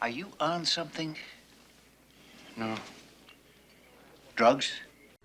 Are you on something? No. Drugs?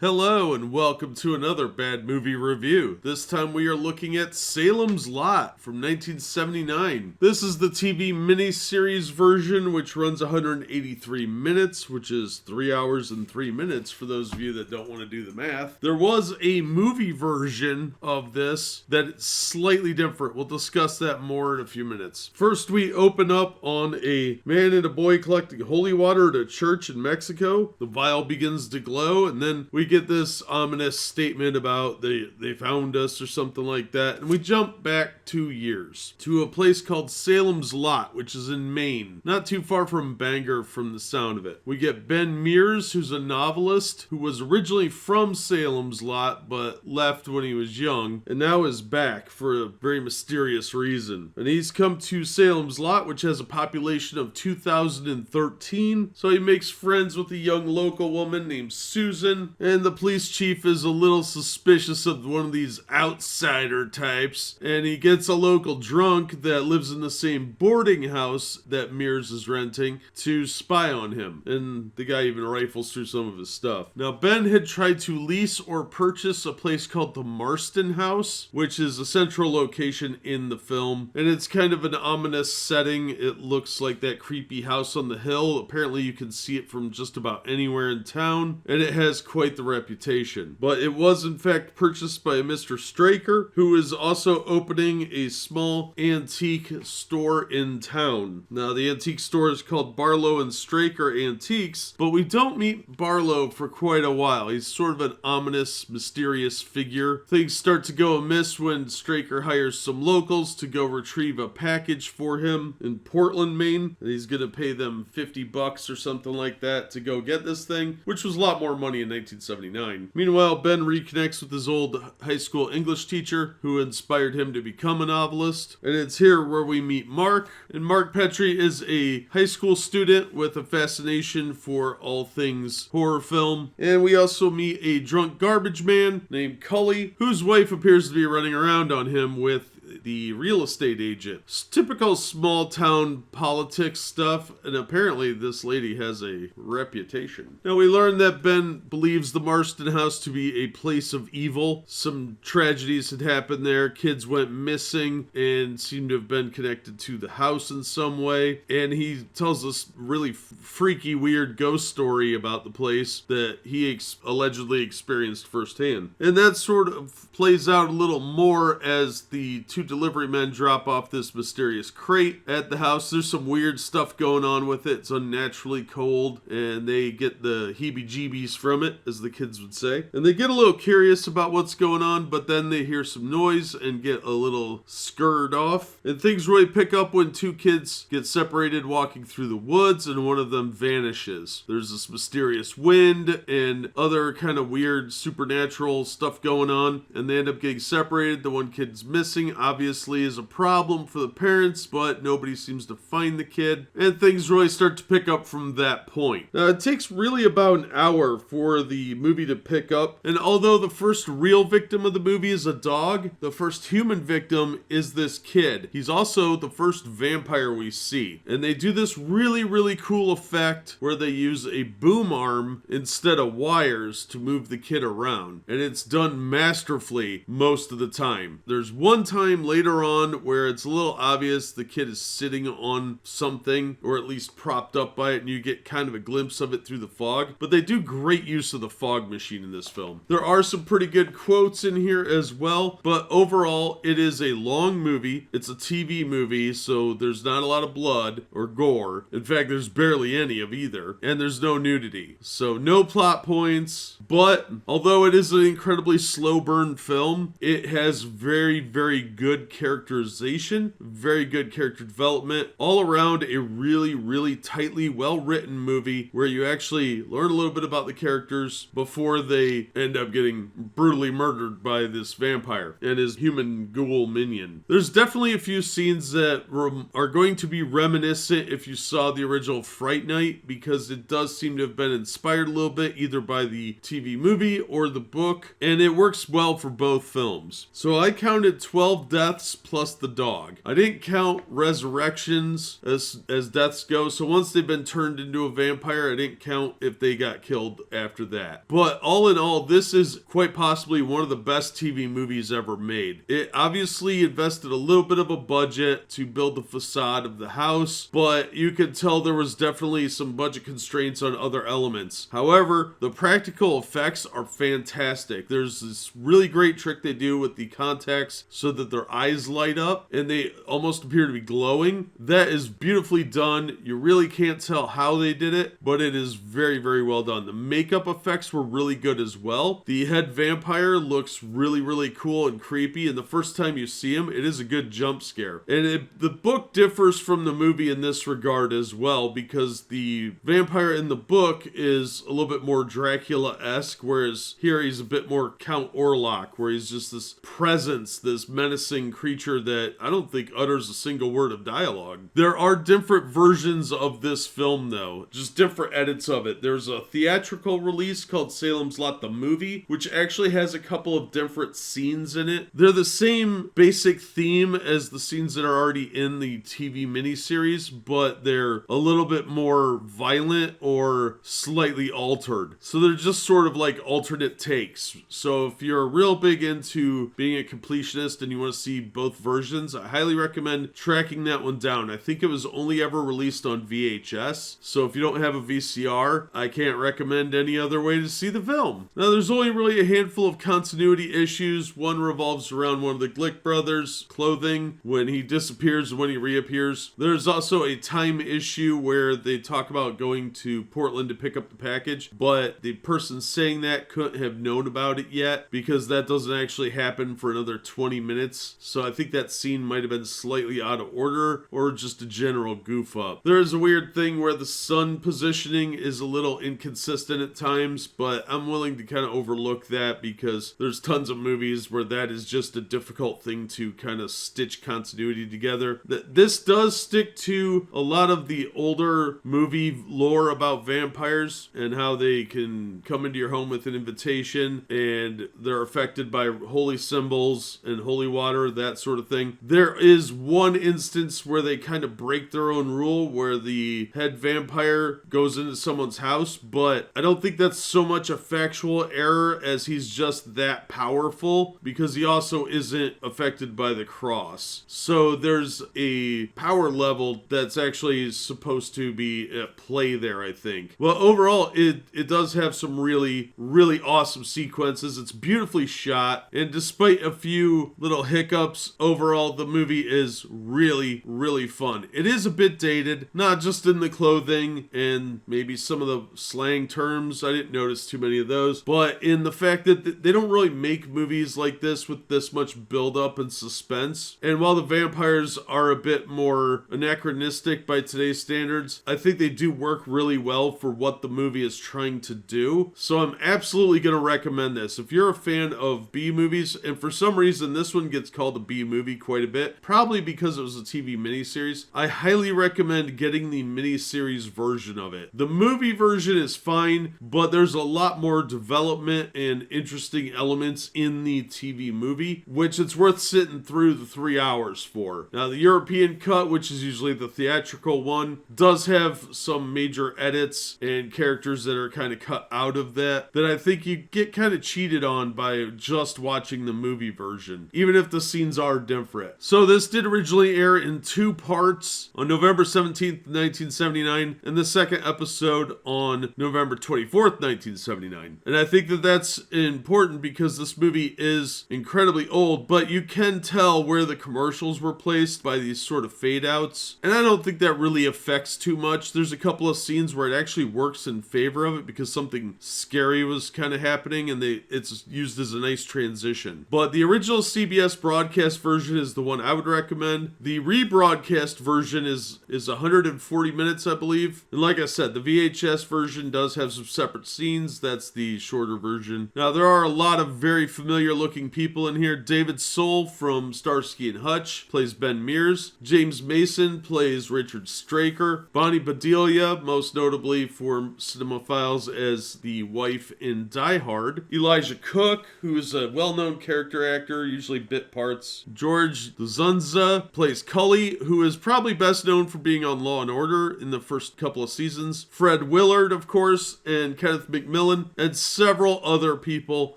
Hello and welcome to another bad movie review. This time we are looking at Salem's Lot from 1979. This is the TV miniseries version, which runs 183 minutes, which is 3 hours and 3 minutes for those of you that don't want to do the math. There was a movie version of this that is slightly different. We'll discuss that more in a few minutes. First, we open up on a man and a boy collecting holy water at a church in Mexico. The vial begins to glow, and then we get this ominous statement about they found us or something like that, and we jump back 2 years to a place called Salem's Lot, which is in Maine, not too far from Bangor from the sound of it. We get Ben Mears, who's a novelist who was originally from Salem's Lot but left when he was young and now is back for a very mysterious reason, and he's come to Salem's Lot, which has a population of 2,013, so he makes friends with a young local woman named Susan, and the police chief is a little suspicious of one of these outsider types, and he gets a local drunk that lives in the same boarding house that Mears is renting to spy on him, and the guy even rifles through some of his stuff. Now, Ben had tried to lease or purchase a place called the Marston House, which is a central location in the film, and it's kind of an ominous setting. It looks like that creepy house on the hill. Apparently you can see it from just about anywhere in town, and it has quite the reputation. But it was in fact purchased by a Mr. Straker, who is also opening a small antique store in town. Now, the antique store is called Barlow and Straker Antiques, but we don't meet Barlow for quite a while. He's sort of an ominous, mysterious figure. Things start to go amiss when Straker hires some locals to go retrieve a package for him in Portland, Maine, and he's gonna pay them $50 or something like that to go get this thing, which was a lot more money in 1979. Meanwhile, Ben reconnects with his old high school English teacher who inspired him to become a novelist, and it's here where we meet Mark. And Mark Petrie is a high school student with a fascination for all things horror film. And we also meet a drunk garbage man named Cully, whose wife appears to be running around on him with the real estate agent. It's typical small town politics stuff, and apparently this lady has a reputation. Now, we learn that Ben believes the Marston House to be a place of evil. Some tragedies had happened there. Kids went missing and seem to have been connected to the house in some way, and he tells us really freaky, weird ghost story about the place that he allegedly experienced firsthand. And that sort of plays out a little more as the two delivery men drop off this mysterious crate at the house. There's some weird stuff going on with it. It's unnaturally cold, and they get the heebie-jeebies from it, as the kids would say. And they get a little curious about what's going on, but then they hear some noise and get a little scared off. And things really pick up when two kids get separated walking through the woods, and one of them vanishes. There's this mysterious wind and other kind of weird supernatural stuff going on, and they end up getting separated. The one kid's missing, obviously is a problem for the parents, but nobody seems to find the kid, and things really start to pick up from that point. Now, it takes really about an hour for the movie to pick up, and although the first real victim of the movie is a dog, the first human victim is this kid. He's also the first vampire we see, and they do this really cool effect where they use a boom arm instead of wires to move the kid around, and it's done masterfully most of the time. There's one time later on where it's a little obvious the kid is sitting on something, or at least propped up by it, and you get kind of a glimpse of it through the fog, but they do great use of the fog machine in this film. There are some pretty good quotes in here as well, but overall it is a long movie. It's a TV movie, so there's not a lot of blood or gore. In fact, there's barely any of either, and there's no nudity, so no plot points. But although it is an incredibly slow burn film, it has very good characterization, very good character development, all around a really tightly well-written movie where you actually learn a little bit about the characters before they end up getting brutally murdered by this vampire and his human ghoul minion. There's definitely a few scenes that are going to be reminiscent if you saw the original Fright Night, because it does seem to have been inspired a little bit either by the TV movie or the book, and it works well for both films. So I counted 12 deaths deaths plus the dog. I didn't count resurrections as deaths go, so once they've been turned into a vampire, I didn't count if they got killed after that. But all in all, this is quite possibly one of the best TV movies ever made. It obviously invested a little bit of a budget to build the facade of the house, but you could tell there was definitely some budget constraints on other elements. However, the practical effects are fantastic. There's this really great trick they do with the contacts so that their eyes light up and they almost appear to be glowing. That is beautifully done. You really can't tell how they did it, but it is very, very well done. The makeup effects were really good as well. The head vampire looks really, really cool and creepy, and the first time you see him, it is a good jump scare. And the book differs from the movie in this regard as well, because the vampire in the book is a little bit more Dracula-esque, whereas here he's a bit more Count Orlok, where he's just this presence, this menacing creature that I don't think utters a single word of dialogue. There are different versions of this film, though, just different edits of it. There's a theatrical release called Salem's Lot the Movie, which actually has a couple of different scenes in it. They're the same basic theme as the scenes that are already in the TV miniseries, but they're a little bit more violent or slightly altered. So they're just sort of like alternate takes. So if you're real big into being a completionist and you want to see both versions, I highly recommend tracking that one down. I think it was only ever released on VHS. So if you don't have a VCR, I can't recommend any other way to see the film. Now there's only really a handful of continuity issues. One revolves around one of the Glick brothers' clothing when he disappears and when he reappears. There's also a time issue where they talk about going to Portland to pick up the package, but the person saying that couldn't have known about it yet because that doesn't actually happen for another 20 minutes. So I think that scene might have been slightly out of order or just a general goof up. There is a weird thing where the sun positioning is a little inconsistent at times, but I'm willing to kind of overlook that because there's tons of movies where that is just a difficult thing to kind of stitch continuity together. This does stick to a lot of the older movie lore about vampires and how they can come into your home with an invitation and they're affected by holy symbols and holy water, that sort of thing. There is one instance where they kind of break their own rule where the head vampire goes into someone's house, but I don't think that's so much a factual error as he's just that powerful because he also isn't affected by the cross. So there's a power level that's actually supposed to be at play there, I think. Well, overall, it does have some really, really awesome sequences. It's beautifully shot, and despite a few little hiccups, overall, the movie is really, really fun. It is a bit dated, not just in the clothing and maybe some of the slang terms. I didn't notice too many of those, but in the fact that they don't really make movies like this with this much build-up and suspense. And while the vampires are a bit more anachronistic by today's standards, I think they do work really well for what the movie is trying to do. So I'm absolutely going to recommend this. If you're a fan of B movies, and for some reason this one gets called a B movie quite a bit, probably because it was a TV miniseries, I highly recommend getting the miniseries version of it. The movie version is fine, but there's a lot more development and interesting elements in the TV movie, which it's worth sitting through the 3 hours for. Now, the European cut, which is usually the theatrical one, does have some major edits and characters that are kind of cut out of that I think you get kind of cheated on by just watching the movie version, even if the scenes are different. So this did originally air in 2 parts on November 17th, 1979, and the second episode on November 24th, 1979. And I think that that's important because this movie is incredibly old, but you can tell where the commercials were placed by these sort of fade outs. And I don't think that really affects too much. There's a couple of scenes where it actually works in favor of it because something scary was kind of happening and it's used as a nice transition. But the original CBS broadcast version is the one I would recommend. The rebroadcast version is 140 minutes, I believe. And like I said, the VHS version does have some separate scenes. That's the shorter version. Now, there are a lot of very familiar looking people in here. David Soul from Starsky and Hutch plays Ben Mears. James Mason plays Richard Straker. Bonnie Bedelia, most notably for cinemaphiles as the wife in Die Hard. Elijah Cook, who's a well-known character actor, usually bit parts parts. George Dzundza plays Cully, who is probably best known for being on Law & Order in the first couple of seasons. Fred Willard, of course, and Kenneth McMillan, and several other people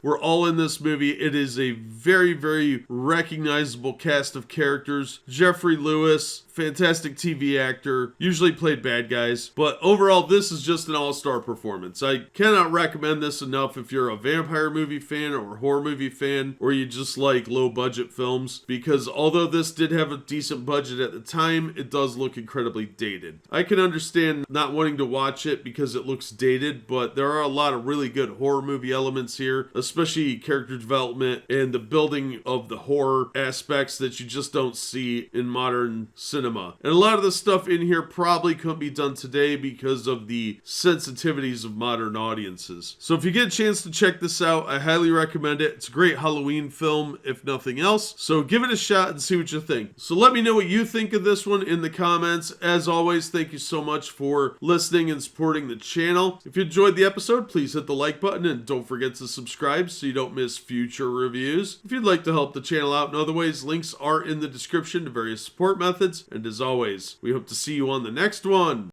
were all in this movie. It is a very, very recognizable cast of characters. Geoffrey Lewis, fantastic TV actor, usually played bad guys, but overall this is just an all-star performance. I cannot recommend this enough if you're a vampire movie fan or a horror movie fan, or you just like low-budget films, because although this did have a decent budget at the time, it does look incredibly dated. I can understand not wanting to watch it because it looks dated, but there are a lot of really good horror movie elements here, especially character development and the building of the horror aspects that you just don't see in modern cinema. And a lot of the stuff in here probably couldn't be done today because of the sensitivities of modern audiences. So if you get a chance to check this out, I highly recommend it. It's a great Halloween film, if nothing else. So give it a shot and see what you think. So let me know what you think of this one in the comments. As always, thank you so much for listening and supporting the channel. If you enjoyed the episode, please hit the like button and don't forget to subscribe so you don't miss future reviews. If you'd like to help the channel out in other ways, links are in the description to various support methods. And as always, we hope to see you on the next one.